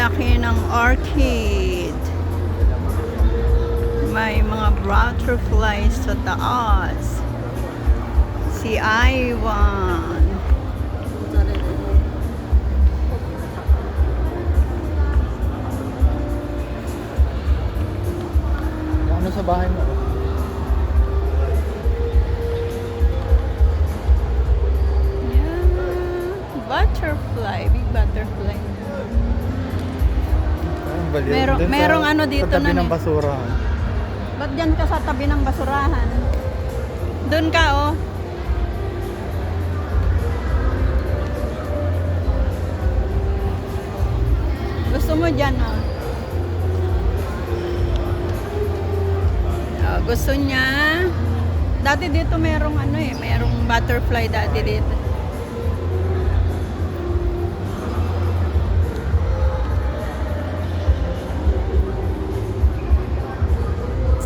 laki ng orchid. May mga butterflies sa taas. Si Ivan. Ano sa bahay mo? Butterfly, big butterfly. Ang baliw. Merong ano dito sa tabi na ng eh. basura. Ba't dyan ka sa tabi ng basurahan? Doon ka, oh. Gusto mo dyan, oh. Gusto niya. Dati dito merong ano eh, merong butterfly dati dito.